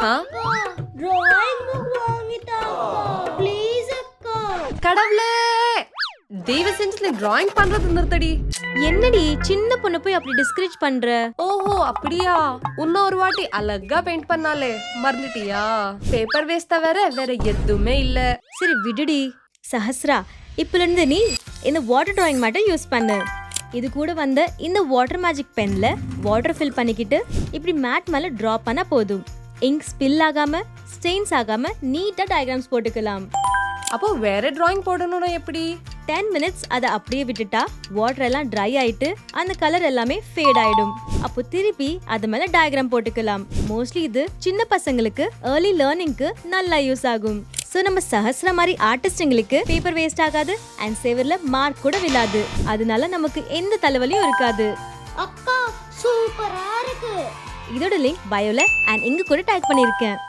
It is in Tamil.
டிராயிங் புக் வாங்கி தாங்க ப்ளீஸ் அக்கா. கடவுளே, தயவு செஞ்சு நீ டிராயிங் பண்றது நிறுத்தடி. என்னடி சின்ன பொண்ணு போய் அப்படி டிஸ்கரேஜ் பண்ற? ஓஹோ அப்படியா? இன்னொரு வாட்டி அழகா பெயிண்ட் பண்ணாலே மறந்துட்டியா? பேப்பர் வேஸ்ட் வேற எதுவுமே இல்ல. சரி விடுடி. சஹஸ்ரா, இப்பல இருந்து நீ இந்த வாட்டர் டிராயிங் மட்டும் யூஸ் பண்ணு. இது கூட வந்த இந்த வாட்டர் மேஜிக் பென்ல வாட்டர் ஃபில் பண்ணிக்கிட்டு இப்படி மேட் மேல டிரா பண்ணா போதும். இங்க் ஸ்பில் ஆகாம ஸ்டெயின்ஸ் ஆகாம நீட்டா டயக்ராம்ஸ் போட்டுக்கலாம். அப்போ வேற டிராயிங் போடணும்னா எப்படி? 10 minutes அதை அப்படியே விட்டுட்டா வாட்டர் எல்லாம் ட்ரை ஆயிட்டு அந்த கலர் எல்லாமே ஃபேட் ஆயிடும். அப்போ திருப்பி அது மேல டயக்ராம் போட்டுக்கலாம். மோஸ்ட்லி இது சின்ன பசங்களுக்கு ஏர்லி லேர்னிங்க்கு நல்லா யூஸ் ஆகும். சோ நம்ம சஹஸ்ரா மாதிரி ஆர்டிஸ்டுங்களுக்கு பேப்பர் வேஸ்ட் ஆகாது அண்ட் சேவர்ல மார்க் கூட விழாது. அதனால நமக்கு எந்த தலைவலியும் இருக்காது. அக்கா சூப்பரா இருக்கு. இதோட லிங்க் பயோல அண்ட் இங்க கூட டேக் பண்ணிருக்கேன்.